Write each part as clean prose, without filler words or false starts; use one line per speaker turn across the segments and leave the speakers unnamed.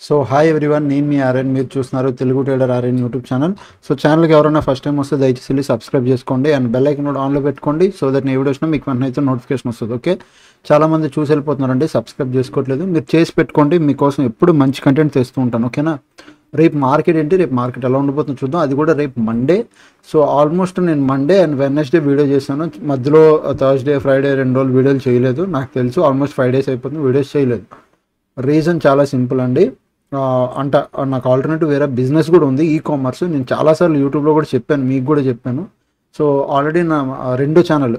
So hi everyone, నేను మీ RN. మీరు చూస్తున్నారు Telugu trader RN YouTube channel. So ఛానల్కి ఎవరైనా ఫస్ట్ టైం వస్తే దయచేసి వెళ్ళి సబ్స్క్రైబ్ చేసుకోండి అండ్ బెల్ ఐకన్ కూడా ఆన్లో పెట్టుకోండి. సో దట్ నేను వీడియో వచ్చినా మీకు వెంటనే అయితే నోటిఫికేషన్ వస్తుంది. ఓకే, చాలామంది చూసి వెళ్ళిపోతున్నారండి, సబ్స్క్రైబ్ చేసుకోవట్లేదు. మీరు చేసి పెట్టుకోండి, మీకోసం ఎప్పుడు మంచి కంటెంట్ తెస్తూ ఉంటాను. ఓకేనా, రేపు మార్కెట్ ఏంటి, రేపు మార్కెట్ ఎలా ఉండిపోతుందో చూద్దాం. అది కూడా రేపు మండే. సో ఆల్మోస్ట్ నేను మండే అండ్ వెడ్నెస్డే వీడియో చేశాను. మధ్యలో థర్స్డే ఫ్రైడే 2 రోజులు వీడియోలు చేయలేదు. నాకు తెలుసు ఆల్మోస్ట్ 5 days అయిపోతుంది వీడియోస్ చేయలేదు. రీజన్ చాలా సింపుల్ అండి. అంటే నాకు ఆల్టర్నేటివ్ వేరే బిజినెస్ కూడా ఉంది, ఈ కామర్స్. నేను చాలాసార్లు యూట్యూబ్లో కూడా చెప్పాను, మీకు కూడా చెప్పాను. సో ఆల్రెడీ నా రెండో ఛానల్,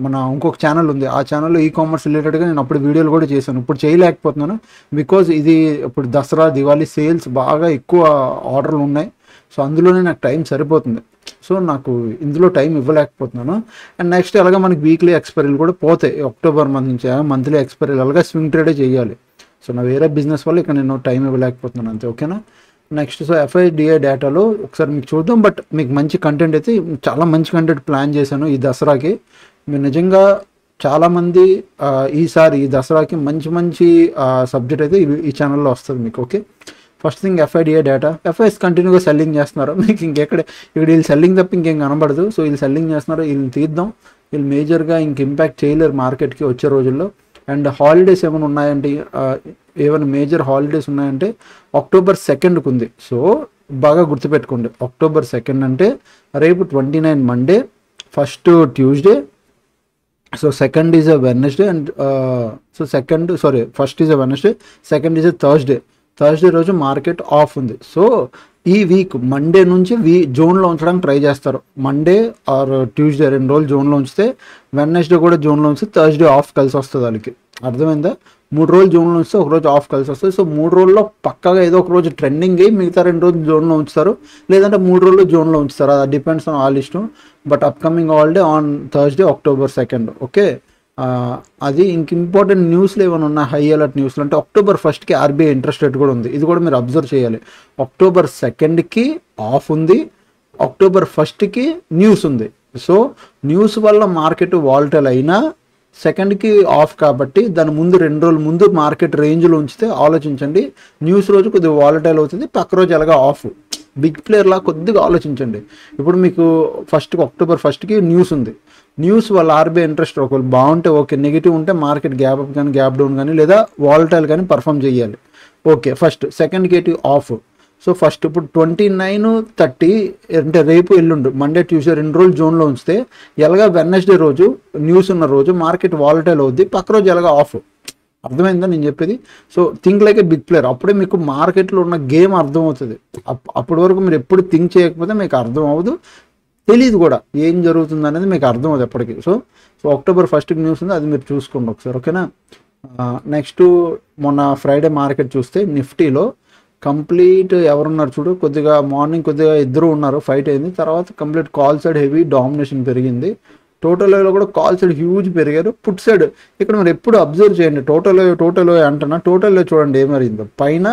మన ఇంకొక ఛానల్ ఉంది, ఆ ఛానల్లో ఈ కామర్స్ రిలేటెడ్గా నేను అప్పుడు వీడియోలు కూడా చేశాను. ఇప్పుడు చేయలేకపోతున్నాను బికాజ్ ఇది ఇప్పుడు దసరా దివాళీ సేల్స్ బాగా ఎక్కువ ఆర్డర్లు ఉన్నాయి. సో అందులోనే నాకు టైం సరిపోతుంది. సో నాకు ఇందులో టైం ఇవ్వలేకపోతున్నాను. అండ్ నెక్స్ట్ ఎలాగ మనకి వీక్లీ ఎక్స్పైరీలు కూడా పోతాయి. అక్టోబర్ మంత్ నుంచి మంత్లీ ఎక్స్పైరీలు అలాగే స్వింగ్ ట్రేడే చేయాలి. సో నా వేరే బిజినెస్ వల్ల ఇక్కడ నేను టైం ఇవ్వలేకపోతున్నాను అంతే. ఓకేనా, నెక్స్ట్ సో FIDA డేటాలో ఒకసారి మీకు చూద్దాం. బట్ మీకు మంచి కంటెంట్ అయితే, చాలా మంచి కంటెంట్ ప్లాన్ చేశాను ఈ దసరాకి. మీరు నిజంగా చాలామంది ఈసారి ఈ దసరాకి మంచి మంచి సబ్జెక్ట్ అయితే ఈ ఛానల్లో వస్తుంది మీకు. Okay, first thing FIDA data. FIs కంటిన్యూగా సెల్లింగ్ చేస్తున్నారు. మీకు ఇక్కడ వీళ్ళు సెల్లింగ్ తప్ప ఇంకేం కనబడదు. సో వీళ్ళు సెల్లింగ్ చేస్తున్నారు, వీళ్ళని తీద్దాం. వీళ్ళు మేజర్గా ఇంక ఇంపాక్ట్ చేయలేరు మార్కెట్కి వచ్చే రోజుల్లో. అండ్ హాలిడేస్ ఏమైనా ఉన్నాయంటే, ఏమైనా మేజర్ హాలిడేస్ ఉన్నాయంటే October 2nd ఉంది. సో బాగా గుర్తుపెట్టుకోండి, October 2nd అంటే రేపు 29 Monday, first Tuesday. So second is a Wednesday and first is a Wednesday, second is a Thursday రోజు మార్కెట్ ఆఫ్ ఉంది. సో ఈ వీక్ మండే నుంచి జోన్లో ఉంచడానికి ట్రై చేస్తారు. మండే ఆర్ ట్యూస్డే 2 రోజులు జోన్లో ఉంచితే, వెడ్నెస్డే కూడా జోన్లో ఉంచితే, థర్స్డే ఆఫ్ కలిసి వస్తుంది వాళ్ళకి. అర్థమైందా? 3 రోజులు జోన్లో ఉంచితే 1 రోజు ఆఫ్ కలిసి వస్తుంది. సో 3 రోజుల్లో పక్కాగా ఏదో ఒక రోజు ట్రెండింగ్ అయ్యి మిగతా 2 రోజులు జోన్లో ఉంచుతారు, లేదంటే 3 రోజులు జోన్లో ఉంచుతారు. అది డిపెండ్స్ ఆన్ ఆల్ ఇష్టం. But upcoming holiday on Thursday October 2nd. Okay, అది ఇంక ఇంపార్టెంట్ న్యూస్లు ఏమైనా ఉన్నాయి, హై అలర్ట్ న్యూస్లు అంటే October 1st RBI interest rate కూడా ఉంది. ఇది కూడా మీరు అబ్జర్వ్ చేయాలి. October 2nd ఆఫ్ ఉంది, October 1st న్యూస్ ఉంది. సో న్యూస్ వల్ల మార్కెట్ వాలటైల్ అయినా, 2nd ఆఫ్ కాబట్టి దాని ముందు 2 రోజుల ముందు మార్కెట్ రేంజ్లో ఉంచితే ఆలోచించండి. న్యూస్ రోజు కొద్దిగా వాలటైల్ అవుతుంది, పక్క రోజు ఎలాగా ఆఫ్. బిగ్ ప్లేయర్లా కొద్దిగా ఆలోచించండి. ఇప్పుడు మీకు October 1st న్యూస్ ఉంది. న్యూస్ వల్ల RBI ఇంట్రెస్ట్ ఒకవేళ బాగుంటే ఓకే, నెగిటివ్ ఉంటే మార్కెట్ గ్యాప్ అప్ కానీ గ్యాప్ డౌన్ కానీ లేదా వాలటైల్ కానీ పర్ఫామ్ చేయాలి. Okay, first 2nd of. So first ఇప్పుడు 29, 30 అంటే రేపు ఎల్లుండు మండే ట్యూస్డే 2 రోజులు జోన్లో ఉంచితే, ఎలాగా వెడ్నెస్డే రోజు న్యూస్ ఉన్న రోజు మార్కెట్ వాలటైల్ అవుద్ది, పక్క రోజు ఎలాగా ఆఫ్. అర్థమైందా నేను చెప్పేది? So think like a big player. అప్పుడే మీకు మార్కెట్లో ఉన్న గేమ్ అర్థమవుతుంది. అప్పటి వరకు మీరు ఎప్పుడు థింక్ చేయకపోతే మీకు అర్థం అవ్వదు, తెలియదు కూడా ఏం జరుగుతుంది అనేది మీకు అర్థం అవుతుంది ఎప్పటికీ. సో October 1st న్యూస్ ఉంది, అది మీరు చూసుకోండి ఒకసారి. ఓకేనా, నెక్స్ట్ మొన్న ఫ్రైడే మార్కెట్ చూస్తే నిఫ్టీలో కంప్లీట్ ఎవరున్నారు చూడు, కొద్దిగా మార్నింగ్ కొద్దిగా ఇద్దరు ఉన్నారు, ఫైట్ అయింది. తర్వాత complete call side heavy domination పెరిగింది. టోటల్లో కూడా కాల్ సైడ్ హ్యూజ్ పెరిగారు. పుట్ సైడ్ ఇక్కడ మీరు ఎప్పుడు అబ్జర్వ్ చేయండి. టోటల్ అంటున్నా, టోటల్లో చూడండి ఏమరిందో, పైన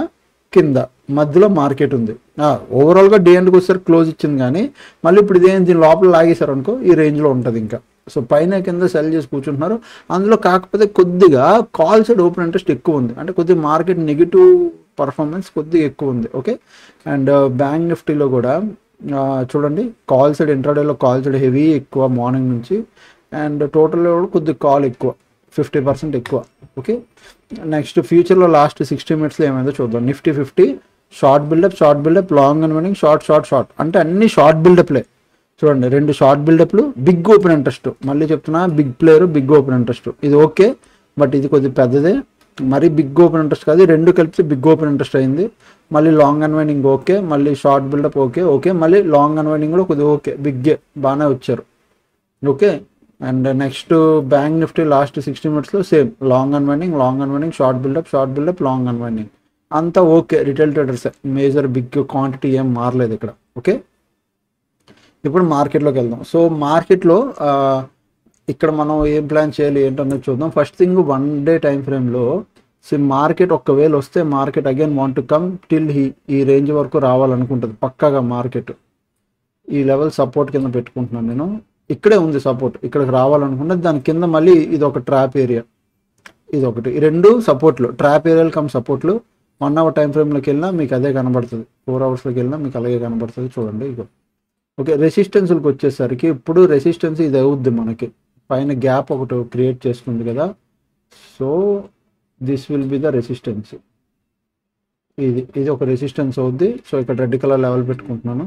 కింద మధ్యలో మార్కెట్ ఉంది. ఓవరాల్గా డే ఎండ్కి వచ్చేసరికి క్లోజ్ ఇచ్చింది, కానీ మళ్ళీ ఇప్పుడు ఇదేం దీని లోపల లాగేశారు అనుకో, ఈ రేంజ్లో ఉంటుంది ఇంకా. సో పైన కింద సెల్ చేసి కూర్చుంటున్నారు. అందులో కాకపోతే కొద్దిగా కాల్ సైడ్ ఓపెన్ ఇంట్రెస్ట్ ఎక్కువ ఉంది, అంటే కొద్దిగా మార్కెట్ నెగిటివ్ పర్ఫార్మెన్స్ కొద్దిగా ఎక్కువ ఉంది. ఓకే, అండ్ బ్యాంక్ నిఫ్టీలో కూడా చూడండి, కాల్ సైడ్ ఇంట్రాడేలో కాల్ సైడ్ హెవీ ఎక్కువ మార్నింగ్ నుంచి, అండ్ టోటల్లో కూడా కొద్దిగా కాల్ ఎక్కువ, 50% ఎక్కువ. ఓకే, నెక్స్ట్ ఫ్యూచర్లో లాస్ట్ 60 minutesలో ఏమైందో చూద్దాం. Nifty 50 short buildup, long unwinding, short అంటే అన్ని షార్ట్ బిల్డప్లే. చూడండి, 2 షార్ట్ బిల్డప్లు, బిగ్ ఓపెన్ ఇంట్రెస్ట్. మళ్ళీ చెప్తున్నా, big player, big open interest. ఇది ఓకే, బట్ ఇది కొద్దిగా పెద్దదే, మరీ బిగ్ ఓపెన్ ఇంట్రెస్ట్ కాదు. 2 కలిపితే బిగ్ ఓపెన్ ఇంట్రెస్ట్ అయింది. మళ్ళీ లాంగ్ అన్వైండింగ్ ఓకే, మళ్ళీ షార్ట్ బిల్డప్ ఓకే, మళ్ళీ లాంగ్ అన్వైండింగ్ కూడా కొద్దిగా ఓకే, బిగ్గే బాగానే వచ్చారు. Okay, and next bank Nifty last 60 minutesలో same long unwinding, short buildup, long unwinding, అంతా okay. Retail traders major big quantity ఏం మారలేదు ఇక్కడ. ఓకే, ఇప్పుడు మార్కెట్లోకి వెళ్దాం. సో మార్కెట్లో ఇక్కడ మనం ఏం ప్లాన్ చేయాలి ఏంటన్నది చూద్దాం. ఫస్ట్ థింగ్ 1 day టైం ఫ్రేమ్లో మార్కెట్ ఒకవేళ వస్తే, market again want to come till ఈ రేంజ్ వరకు రావాలనుకుంటుంది పక్కాగా. మార్కెట్ ఈ లెవెల్ సపోర్ట్ కింద పెట్టుకుంటున్నాను నేను. ఇక్కడే ఉంది సపోర్ట్, ఇక్కడికి రావాలనుకుంటే దాని కింద మళ్ళీ ఇది ఒక ట్రాప్ ఏరియా, ఇది ఒకటి. ఈ 2 సపోర్ట్లు, ట్రాప్ ఏరియాలు కమ్ సపోర్ట్లు. 1 అవర్ టైం ఫ్రేమ్లోకి వెళ్ళినా మీకు అదే కనబడుతుంది, 4 అవర్స్లోకి వెళ్ళినా మీకు అలాగే కనబడుతుంది. చూడండి ఇగో. ఓకే, రెసిస్టెన్స్కి వచ్చేసరికి ఇప్పుడు రెసిస్టెన్స్ ఇది అవుద్ది మనకి, పైన గ్యాప్ ఒకటి క్రియేట్ చేసుకుంది కదా. So this will be the resistance. ఇది ఒక రెసిస్టెన్స్ అవుద్ది. సో ఇక్కడ రెడ్ కలర్ లెవెల్ పెట్టుకుంటున్నాను.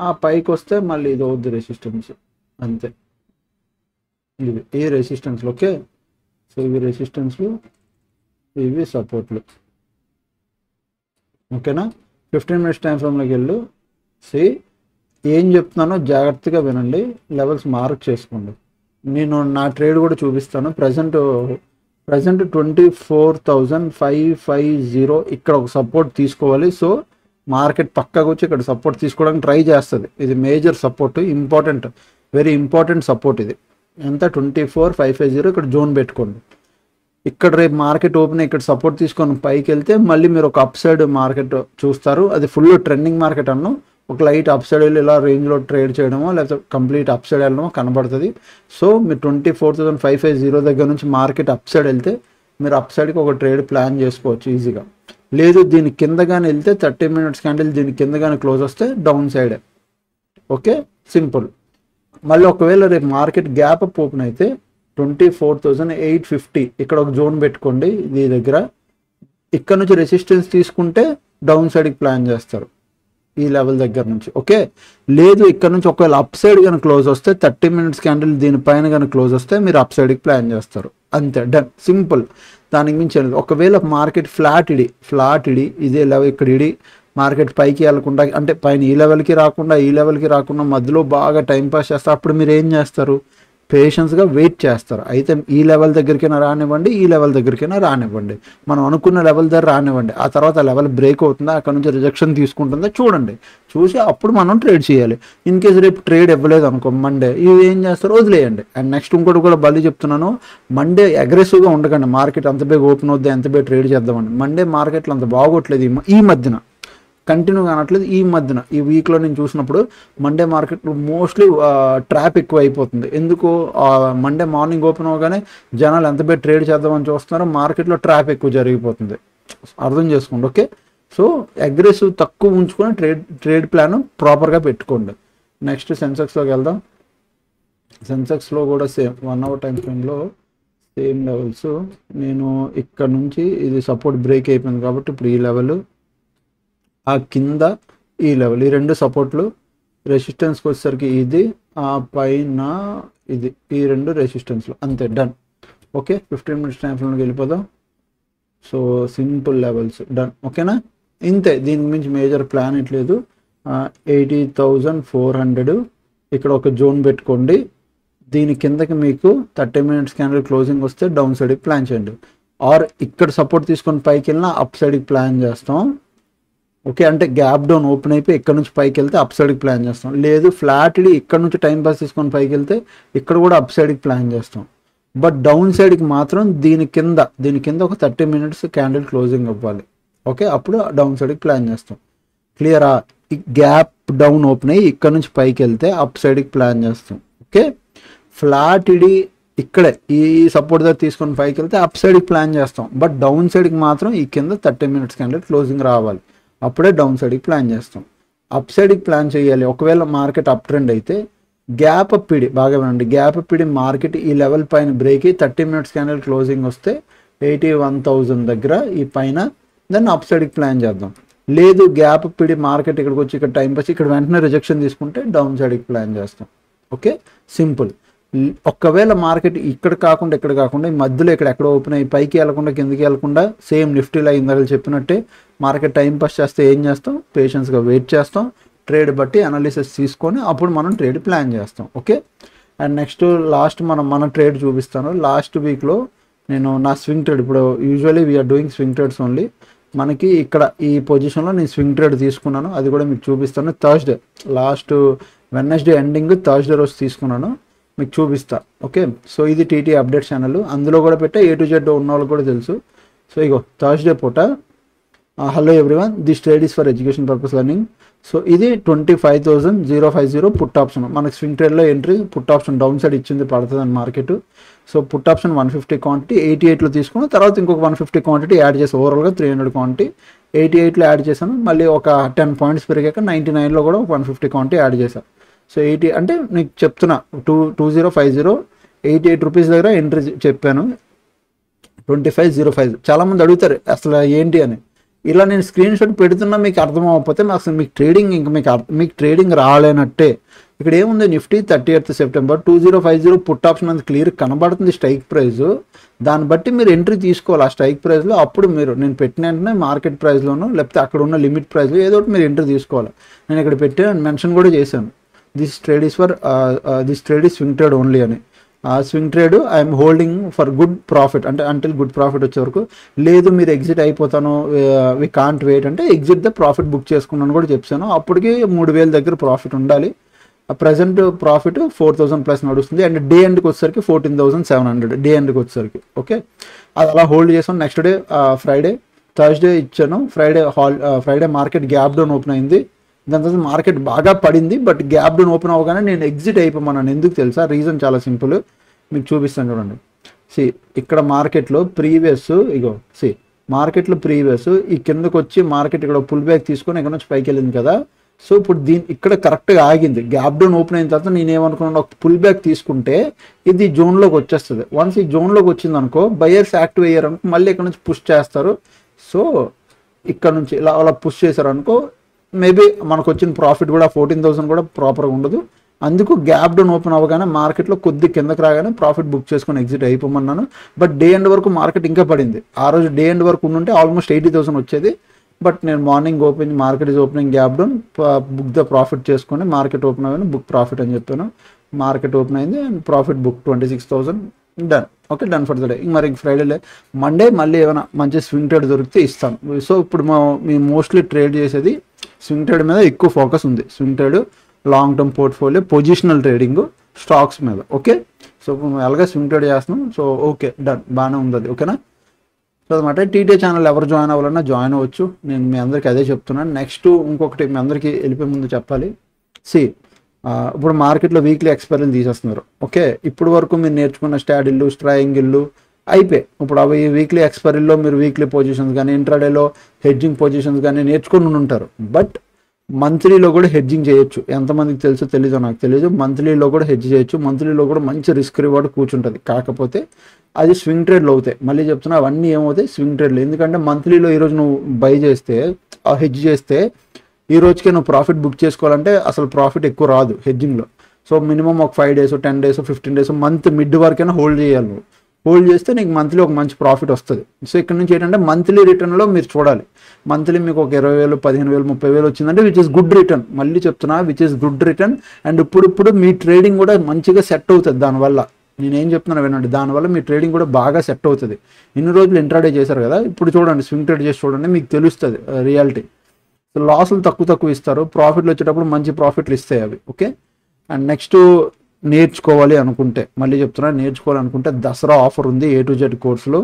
ఆ పైకి వస్తే మళ్ళీ ఇది అవుద్ది రెసిస్టెన్స్, అంతే. ఈ రెసిస్టెన్స్లు. ఓకే, సో ఇవి రెసిస్టెన్స్లు, ఇవి సపోర్ట్లు. ఓకేనా, 15 మినిట్స్ టైం ఫ్రేమ్లోకి వెళ్ళు. ఏం చెప్తున్నానో జాగ్రత్తగా వినండి, లెవెల్స్ మార్క్ చేసుకోండి. నేను నా ట్రేడ్ కూడా చూపిస్తాను. ప్రజెంట్ 24,550 ఇక్కడ ఒక సపోర్ట్ తీసుకోవాలి. సో మార్కెట్ పక్కకు వచ్చి ఇక్కడ సపోర్ట్ తీసుకోవడానికి ట్రై చేస్తుంది. ఇది major support, important, very important support ఇది. ఎంత 24,550 ఇక్కడ జోన్ పెట్టుకోండి. ఇక్కడ రేపు మార్కెట్ ఓపెన్ ఇక్కడ సపోర్ట్ తీసుకొని పైకి వెళ్తే మళ్ళీ మీరు ఒక అప్ సైడ్ మార్కెట్ చూస్తారు. అది ఫుల్ ట్రెండింగ్ మార్కెట్ అన్ను, ఒక లైట్ అప్ సైడ్ వెళ్ళి ఇలా రేంజ్లో ట్రేడ్ చేయడమో లేకపోతే కంప్లీట్ అప్ సైడ్ వెళ్ళడమో కనబడుతుంది. సో మీరు 24,550 దగ్గర నుంచి మార్కెట్ అప్ సైడ్ వెళ్తే మీరు అప్ సైడ్కి ఒక ట్రేడ్ ప్లాన్ చేసుకోవచ్చు ఈజీగా. లేదు దీని కిందగానే వెళ్తే 30 మినిట్స్ క్యాండిల్ దీని కిందగానే క్లోజ్ వస్తే డౌన్ సైడే. Okay, simple. మళ్ళీ ఒకవేళ రేపు మార్కెట్ గ్యాప్ అప్ ఓపెన్ అయితే 24,850 ఇక్కడ ఒక జోన్ పెట్టుకోండి. దీని దగ్గర ఇక్కడ నుంచి రెసిస్టెన్స్ తీసుకుంటే డౌన్ సైడ్కి ప్లాన్ చేస్తారు ఈ లెవెల్ దగ్గర నుంచి. ఓకే, లేదు ఇక్కడ నుంచి ఒకవేళ అప్ సైడ్ కనుక క్లోజ్ వస్తే 30 మినిట్స్ క్యాండిల్ దీనిపైన కనుక క్లోజ్ వస్తే మీరు అప్ సైడ్కి ప్లాన్ చేస్తారు, అంతే, డన్, సింపుల్. దానికి మించి ఒకవేళ మార్కెట్ ఫ్లాట్ ఇడి ఇదే లెవెల్ ఇక్కడ ఇడి మార్కెట్ పైకి వెళ్ళకుండా అంటే పైన ఈ లెవెల్కి రాకుండా మధ్యలో బాగా టైం పాస్ చేస్తారు. అప్పుడు మీరు ఏం చేస్తారు, పేషెన్స్గా వెయిట్ చేస్తారు. అయితే ఈ లెవెల్ దగ్గరికైనా రానివ్వండి, ఈ లెవెల్ దగ్గరికైనా రానివ్వండి, మనం అనుకున్న లెవెల్ దగ్గర రానివ్వండి. ఆ తర్వాత ఆ లెవెల్ బ్రేక్ అవుతుందా, అక్కడ నుంచి రిజెక్షన్ తీసుకుంటుందా చూడండి, చూసి అప్పుడు మనం ట్రేడ్ చేయాలి. ఇన్ కేసు రేపు ట్రేడ్ ఇవ్వలేదు అనుకో మండే, ఇవి ఏం చేస్తారు, వదిలేయండి. అండ్ నెక్స్ట్ ఇంకోటి కూడా మళ్ళీ చెప్తున్నాను, మండే అగ్రెసివ్గా ఉండకండి. మార్కెట్ ఎంత బేగా ఓపెన్ అవుద్ది, ఎంత బేగా ట్రేడ్ చేద్దామండి. మండే మార్కెట్లో అంత బాగోట్లేదు ఈ మధ్యన, కంటిన్యూగా అనట్లేదు. ఈ మధ్యన ఈ వీక్లో నేను చూసినప్పుడు మండే మార్కెట్ మోస్ట్లీ ట్రాప్ ఎక్కువ అయిపోతుంది. ఎందుకు, మండే మార్నింగ్ ఓపెన్ అవగానే జనాలు ఎంత బేట్ ట్రేడ్ చేద్దామని చూస్తున్నారో మార్కెట్లో ట్రాప్ ఎక్కువ జరిగిపోతుంది, అర్థం చేసుకోండి. ఓకే, సో అగ్రెసివ్ తక్కువ ఉంచుకొని ట్రేడ్ ప్లాన్ ప్రాపర్గా పెట్టుకోండి. నెక్స్ట్ సెన్సెక్స్లోకి వెళ్దాం. సెన్సెక్స్లో కూడా సేమ్ 1 అవర్ టైం ఫ్రేమ్లో సేమ్ లెవెల్స్. నేను ఇక్కడ నుంచి ఇది సపోర్ట్ బ్రేక్ అయిపోయింది కాబట్టి ఇప్పుడు ఈ లెవెల్, ఆ కింద ఈ లెవెల్, ఈ రెండు సపోర్ట్లు. రెసిస్టెన్స్కి వచ్చేసరికి ఇది, ఆ పైన ఇది, ఈ రెండు రెసిస్టెన్స్లు, అంతే, డన్. ఓకే, 15 మినిట్స్ టైం ఫ్రేమ్లోకి వెళ్ళిపోదాం. So simple levels, done. ఓకేనా, ఇంతే, దీనికి మించి మేజర్ ప్లాన్ ఇట్లేదు. 80,400 ఇక్కడ ఒక జోన్ పెట్టుకోండి. దీని కిందకి మీకు 30 మినిట్స్ క్యాండిల్ క్లోజింగ్ వస్తే డౌన్ సైడ్కి ప్లాన్ చేయండి. ఆర్ ఇక్కడ సపోర్ట్ తీసుకొని పైకి వెళ్ళినా అప్ సైడ్కి ప్లాన్ చేస్తాం. ఓకే, అంటే గ్యాప్ డౌన్ ఓపెన్ అయిపోయి ఇక్కడ నుంచి పైకి వెళ్తే అప్ సైడ్కి ప్లాన్ చేస్తాం. లేదు ఫ్లాట్ ఇక్కడ నుంచి టైం పాస్ తీసుకొని పైకి వెళ్తే ఇక్కడ కూడా అప్ సైడ్కి ప్లాన్ చేస్తాం. బట్ డౌన్ సైడ్కి మాత్రం దీని కింద ఒక 30 మినిట్స్ క్యాండిల్ క్లోజింగ్ అవ్వాలి. ఓకే, అప్పుడు డౌన్ సైడ్కి ప్లాన్ చేస్తాం. క్లియరా, ఈ గ్యాప్ డౌన్ ఓపెన్ అయ్యి ఇక్కడ నుంచి పైకి వెళ్తే అప్ సైడ్కి ప్లాన్ చేస్తాం. ఓకే, ఫ్లాట్ ఇక్కడే ఈ సపోర్ట్ దగ్గర తీసుకొని పైకి వెళ్తే అప్ సైడ్కి ప్లాన్ చేస్తాం. బట్ డౌన్ సైడ్కి మాత్రం ఈ కింద 30 మినిట్స్ క్యాండిల్ క్లోజింగ్ రావాలి, అప్పుడే డౌన్ సైడ్కి ప్లాన్ చేస్తాం. అప్ సైడ్కి ప్లాన్ చేయాలి. ఒకవేళ మార్కెట్ అప్ ట్రెండ్ అయితే గ్యాప్ అప్ పిడి, బాగా వినండి, గ్యాప్ అప్ పిడి మార్కెట్ ఈ లెవెల్ పైన బ్రేక్ అయ్యి 30 మినిట్స్ క్యాండిల్ క్లోజింగ్ వస్తే 81,000 దగ్గర ఈ పైన, దాన్ని అప్ సైడ్కి ప్లాన్ చేద్దాం. లేదు గ్యాప్ అప్ పిడి మార్కెట్ ఇక్కడికి వచ్చి ఇక్కడ టైం పాస్ ఇక్కడ వెంటనే రిజెక్షన్ తీసుకుంటే డౌన్ సైడ్కి ప్లాన్ చేస్తాం. Okay, simple. ఒకవేళ మార్కెట్ ఇక్కడ కాకుండా ఈ మధ్యలో ఎక్కడ ఓపెన్ అయ్యి పైకి వెళ్ళకుండా కిందకి వెళ్ళకుండా సేమ్ నిఫ్టీలో ఇందాక చెప్పినట్టే మార్కెట్ టైం పాస్ చేస్తే ఏం చేస్తాం, పేషెన్స్గా వెయిట్ చేస్తాం, ట్రేడ్ బట్టి అనాలిసిస్ తీసుకొని అప్పుడు మనం ట్రేడ్ ప్లాన్ చేస్తాం. ఓకే, అండ్ నెక్స్ట్ లాస్ట్ మన ట్రేడ్ చూపిస్తాను. లాస్ట్ వీక్లో నేను నా స్వింగ్ ట్రేడ్, ఇప్పుడు usually we are doing swing trades only. మనకి ఇక్కడ ఈ పొజిషన్లో నేను స్వింగ్ ట్రేడ్ తీసుకున్నాను, అది కూడా మీకు చూపిస్తాను. Thursday, last Wednesday ending Thursday రోజు తీసుకున్నాను, మీకు చూపిస్తా. ఓకే, సో ఇది టీటీ అప్డేట్ ఛానల్, అందులో కూడా పెట్టే A to Z ఉన్న వాళ్ళకి కూడా తెలుసు. సో ఇగో థర్స్డే పూట, hello everyone, this trade is for education purpose learning. So ఇది 25,050 పుట్ ఆప్షన్. మనకి స్వింగ్ ట్రేడ్లో entry put option down side ఇచ్చింది, పడుతుంది అని మార్కెట్. సో పుట్ ఆప్షన్ 150 క్వాంటిటీ 88లో తీసుకుని తర్వాత ఇంకొక 150 క్వాంటిటీ యాడ్ చేసి ఓవరాల్గా 300 క్వాంటిటీ 88లో యాడ్ చేశాను. మళ్ళీ ఒక 10 పాయింట్స్ పెరిగాక 99లో కూడా 150 క్వాంటిటీ యాడ్ చేశాను. సో 80 అంటే నీకు చెప్తున్నా 2050 88 రూపీస్ దగ్గర ఎంట్రీ చెప్పాను. 2505 చాలామంది అడుగుతారు అసలు ఏంటి అని. ఇలా నేను స్క్రీన్ షాట్ పెడుతున్నా మీకు అర్థం అవ్వకపోతే అసలు మీకు ట్రేడింగ్ ఇంకా మీకు ట్రేడింగ్ రాలేనట్టే. ఇక్కడ ఏముంది Nifty 30th September 2050 put option అంత క్లియర్ కనబడుతుంది స్ట్రైక్ ప్రైస్. దాన్ని బట్టి మీరు ఎంట్రీ తీసుకోవాలి ఆ స్ట్రైక్ ప్రైస్లో. అప్పుడు మీరు నేను పెట్టిన వెంటనే మార్కెట్ ప్రైస్లోనూ లేకపోతే అక్కడ ఉన్న లిమిట్ ప్రైస్లో ఏదో ఒకటి మీరు ఎంట్రీ తీసుకోవాలి. నేను ఇక్కడ పెట్టి మెన్షన్ కూడా చేశాను this trade is swing trade only అని. Swing trade I'm holding for good profit అంటే అంటిల్ గుడ్ ప్రాఫిట్ వచ్చే వరకు. లేదు మీరు ఎగ్జిట్ అయిపోతాను వి కాంట్ వెయిట్ అంటే ఎగ్జిట్ ద ప్రాఫిట్ బుక్ చేసుకున్నాను కూడా చెప్పాను. అప్పటికి 3000 దగ్గర ప్రాఫిట్ ఉండాలి. ప్రజెంట్ ప్రాఫిట్ 4000 ప్లస్ నడుస్తుంది. అండ్ డే ఎండ్కి వచ్చేసరికి 14700 డే ఎండ్కి వచ్చేసరికి. ఓకే, అది అలా హోల్డ్ చేసాను. నెక్స్ట్ డే థర్స్డే ఇచ్చాను. Friday market gap down open అయింది. దాని తర్వాత మార్కెట్ బాగా పడింది. బట్ గ్యాప్ డౌన్ ఓపెన్ అవ్వగానే నేను ఎగ్జిట్ అయిపోమన్నాను. ఎందుకు తెలుసా? రీజన్ చాలా సింపుల్, మీకు చూపిస్తాను చూడండి. ఇక్కడ మార్కెట్లో ప్రీవియస్ మార్కెట్లో ప్రీవియస్ ఈ కిందకు వచ్చి మార్కెట్ ఇక్కడ పుల్ బ్యాక్ తీసుకొని ఇక్కడ నుంచి పైకి వెళ్ళింది కదా. సో ఇప్పుడు ఇక్కడ కరెక్ట్గా ఆగింది. గ్యాప్ డౌన్ ఓపెన్ అయిన తర్వాత నేను ఏమనుకున్నాను, ఒక పుల్ బ్యాక్ తీసుకుంటే ఇది జోన్లోకి వచ్చేస్తుంది. వన్స్ ఈ జోన్లోకి వచ్చింది అనుకో బయర్స్ యాక్టివ్ అయ్యారు అనుకో మళ్ళీ ఇక్కడ నుంచి పుష్ చేస్తారు. సో ఇక్కడ నుంచి అలా పుష్ చేశారు అనుకో మేబీ మనకు వచ్చిన ప్రాఫిట్ కూడా 14,000 కూడా ప్రాపర్గా ఉండదు. అందుకు గ్యాప్ డౌన్ ఓపెన్ అవ్వగానే మార్కెట్లో కొద్ది కిందకి రాగానే ప్రాఫిట్ బుక్ చేసుకొని ఎగ్జిట్ అయిపోమన్నాను. బట్ డే ఎండ్ వరకు మార్కెట్ ఇంకా పడింది. ఆ రోజు డే ఎండ్ వరకు ఉంటే ఆల్మోస్ట్ 80,000 వచ్చేది. బట్ నేను morning market is opening gap down book the profit చేసుకొని మార్కెట్ ఓపెన్ అవ్వని బుక్ ప్రాఫిట్ అని చెప్పాను. మార్కెట్ ఓపెన్ అయింది and profit book 26,000 done. Okay, done for the day. మరి ఫ్రైడే మండే మళ్ళీ ఏమైనా మంచి స్వింగ్ ట్రేడ్ దొరికితే ఇస్తాను. సో ఇప్పుడు మేము మోస్ట్లీ ట్రేడ్ చేసేది స్వింగ్ ట్రేడ్ మీద ఎక్కువ ఫోకస్ ఉంది. Swing trade, long term portfolio, positional trading, stocks మీద. ఓకే, సో మేము ఎలాగ స్వింగ్ ట్రేడ్ చేస్తున్నాం. సో ఓకే, డన్, బాగానే ఉంది అది. ఓకేనా? సో అనమాట టీటీ ఛానల్ ఎవరు జాయిన్ అవ్వాలన్నా జాయిన్ అవ్వచ్చు. నేను మీ అందరికీ అదే చెప్తున్నాను. నెక్స్ట్ ఇంకొకటి మీ అందరికీ వెళ్ళిపోయే ముందు చెప్పాలి. ఇప్పుడు మార్కెట్లో వీక్లీ ఎక్స్పైరీలు తీసేస్తున్నారు. ఓకే, ఇప్పుడు వరకు మీరు నేర్చుకున్న స్టాడిల్లు, ట్రయాంగిల్లు అయిపోయి ఇప్పుడు అవి వీక్లీ ఎక్స్పైరీలో మీరు వీక్లీ పొజిషన్స్ కానీ ఇంట్రాడేలో హెడ్జింగ్ పొజిషన్స్ కానీ నేర్చుకొని ఉంటారు. బట్ మంత్లీలో కూడా హెడ్జింగ్ చేయొచ్చు. ఎంతమందికి తెలుసో తెలీదో నాకు తెలియదు. మంత్లీలో కూడా హెడ్జ్ చేయొచ్చు. మంత్లీలో కూడా మంచి రిస్క్ రివార్డ్ కూర్చుంటుంది. కాకపోతే అది స్వింగ్ ట్రేడ్లో అవుతాయి. మళ్ళీ చెప్తున్నా అవన్నీ ఏమవుతాయి స్వింగ్ ట్రేడ్లు. ఎందుకంటే మంత్లీలో ఈరోజు నువ్వు బై చేస్తే హెడ్జ్ చేస్తే ఈ రోజుకే నువ్వు ప్రాఫిట్ బుక్ చేసుకోవాలంటే అసలు ప్రాఫిట్ ఎక్కువ రాదు హెడ్జింగ్లో. సో మినిమం ఒక 5 days 10 days 15 days month mid వరకైనా హోల్డ్ చేయాలి. నువ్వు హోల్డ్ చేస్తే నీకు మంత్లీ ఒక మంచి ప్రాఫిట్ వస్తుంది. సో ఇక్కడ నుంచి ఏంటంటే మంత్లీ రిటర్న్లో మీరు చూడాలి. మంత్లీ మీకు ఒక 20,000 15,000 30,000 వచ్చిందంటే విచ్ ఇస్ గుడ్ రిటర్న్. మళ్ళీ చెప్తున్నా which is good return. And ఇప్పుడు మీ ట్రేడింగ్ కూడా మంచిగా సెట్ అవుతుంది. దానివల్ల నేనేం చెప్తున్నాను వినండి, దానివల్ల మీ ట్రేడింగ్ కూడా బాగా సెట్ అవుతుంది. ఇన్ని రోజులు ఇంట్రాడే చేశారు కదా, ఇప్పుడు చూడండి స్వింగ్ ట్రేడ్ చేసి చూడండి, మీకు తెలుస్తుంది రియాలిటీ. సో లాసులు తక్కువ ఇస్తారు, ప్రాఫిట్లు వచ్చేటప్పుడు మంచి ప్రాఫిట్లు ఇస్తాయి అవి. ఓకే, అండ్ నెక్స్ట్ నేర్చుకోవాలి అనుకుంటే మళ్ళీ చెప్తున్నా, నేర్చుకోవాలనుకుంటే దసరా ఆఫర్ ఉంది A to Z కోర్సులో.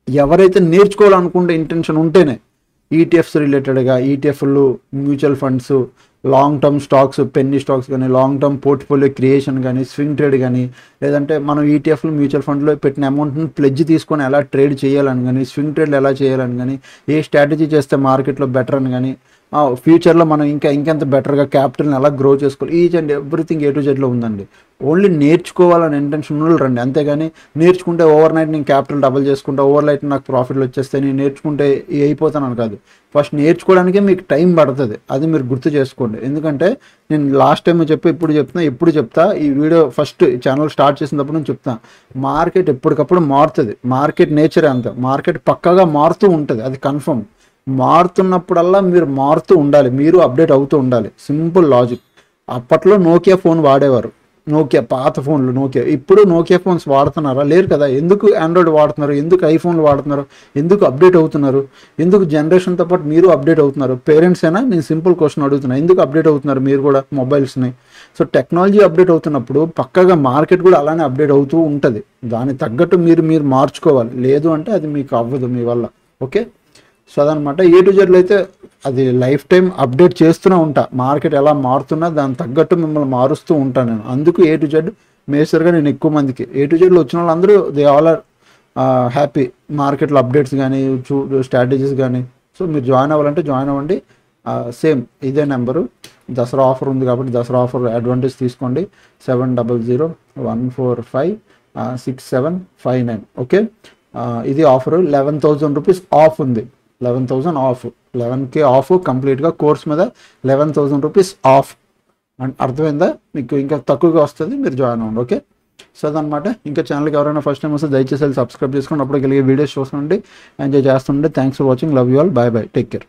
ఎవరైతే నేర్చుకోవాలనుకుంటే ఇంటెన్షన్ ఉంటేనే ఈటీఎఫ్స్ రిలేటెడ్గా, ఈటీఎఫ్లు, mutual funds, long term stocks, penny stocks కానీ, లాంగ్ టర్మ్ పోర్ట్ఫోలియో క్రియేషన్ కానీ, స్వింగ్ ట్రేడ్ కానీ, లేదంటే మనం ఈటీఎఫ్లు మ్యూచువల్ ఫండ్లో పెట్టిన అమౌంట్ని ప్లెడ్జ్ తీసుకొని ఎలా ట్రేడ్ చేయాలని కానీ, స్వింగ్ ట్రేడ్లు ఎలా చేయాలని కానీ, ఏ స్ట్రాటజీ చేస్తే మార్కెట్లో బెటర్ అని కానీ, ఫ్యూచర్లో మనం ఇంకెంత బెటర్గా క్యాపిటల్ని ఎలా గ్రో చేసుకోవాలి, each and everything A to Zలో ఉందండి. ఓన్లీ నేర్చుకోవాలని ఇంటెన్షన్ రండి. అంతేగాని నేర్చుకుంటే ఓవర్ నైట్ నేను క్యాపిటల్ డబుల్ చేసుకుంటా, ఓవర్ నైట్ నాకు ప్రాఫిట్లు వచ్చేస్తాయి, నేను నేర్చుకుంటే అయిపోతానని కాదు. ఫస్ట్ నేర్చుకోవడానికే మీకు టైం పడుతుంది. అది మీరు గుర్తు చేసుకోండి. ఎందుకంటే నేను లాస్ట్ టైం ఎప్పుడు చెప్తా ఈ వీడియో ఫస్ట్ ఛానల్ స్టార్ట్ చేసినప్పుడు నేను చెప్తా, మార్కెట్ ఎప్పటికప్పుడు మారుతుంది. మార్కెట్ నేచరే అంత, మార్కెట్ పక్కాగా మారుతూ ఉంటుంది, అది కన్ఫర్మ్. మారుతున్నప్పుడల్లా మీరు మారుతూ ఉండాలి, మీరు అప్డేట్ అవుతూ ఉండాలి. Simple logic. అప్పట్లో నోకియా ఫోన్ వాడేవారు, నోకియా పాత ఫోన్లు నోకియా. ఇప్పుడు నోకియా ఫోన్స్ వాడుతున్నారా? లేరు కదా. ఎందుకు ఆండ్రాయిడ్ వాడుతున్నారు? ఎందుకు ఐఫోన్లు వాడుతున్నారు? ఎందుకు అప్డేట్ అవుతున్నారు? ఎందుకు జనరేషన్తో పాటు మీరు అప్డేట్ అవుతున్నారు? పేరెంట్స్ అయినా నేను సింపుల్ క్వశ్చన్ అడుగుతున్నా, ఎందుకు అప్డేట్ అవుతున్నారు మీరు కూడా మొబైల్స్ని? సో టెక్నాలజీ అప్డేట్ అవుతున్నప్పుడు పక్కగా మార్కెట్ కూడా అలానే అప్డేట్ అవుతూ ఉంటుంది. దానికి తగ్గట్టు మీరు మార్చుకోవాలి. లేదు అంటే అది మీకు అవ్వదు మీ వల్ల. ఓకే, సో అదనమాట. A to Zలో అయితే అది లైఫ్ టైం అప్డేట్ చేస్తూనే ఉంటా. మార్కెట్ ఎలా మారుతున్నా దానికి తగ్గట్టు మిమ్మల్ని మారుస్తూ ఉంటాను నేను. అందుకు A to Z మేజర్గా నేను ఎక్కువ మందికి A to Z వచ్చిన వాళ్ళందరూ దే ఆల్ ఆర్ హ్యాపీ. మార్కెట్లో అప్డేట్స్ కానీ స్ట్రాటజీస్ కానీ. సో మీరు జాయిన్ అవ్వాలంటే జాయిన్ అవ్వండి. సేమ్ ఇదే నెంబరు, దసరా ఆఫర్ ఉంది కాబట్టి దసరా ఆఫర్ అడ్వాంటేజ్ తీసుకోండి. 700014456759. ఓకే, ఇది ఆఫర్. 11,000 రూపీస్ ఆఫ్ ఉంది. 11,000 ఆఫ్, 11K ఆఫ్ కంప్లీట్గా కోర్స్ మీద 11,000 రూపీస్ ఆఫ్. అండ్ అర్థమైందా మీకు? ఇంకా తక్కువగా వస్తుంది, మీరు జాయిన్ అవ్వండి. ఓకే, సో అదనమాట. ఇంకా ఛానల్కి ఎవరైనా ఫస్ట్ టైం వస్తే దయచేసి సబ్స్క్రైబ్ చేసుకుని అప్పుడు కలిగే వీడియోస్ చూస్తుండండి, ఎంజాయ్ చేస్తుండే. Thanks for watching, love you all, bye bye, take care.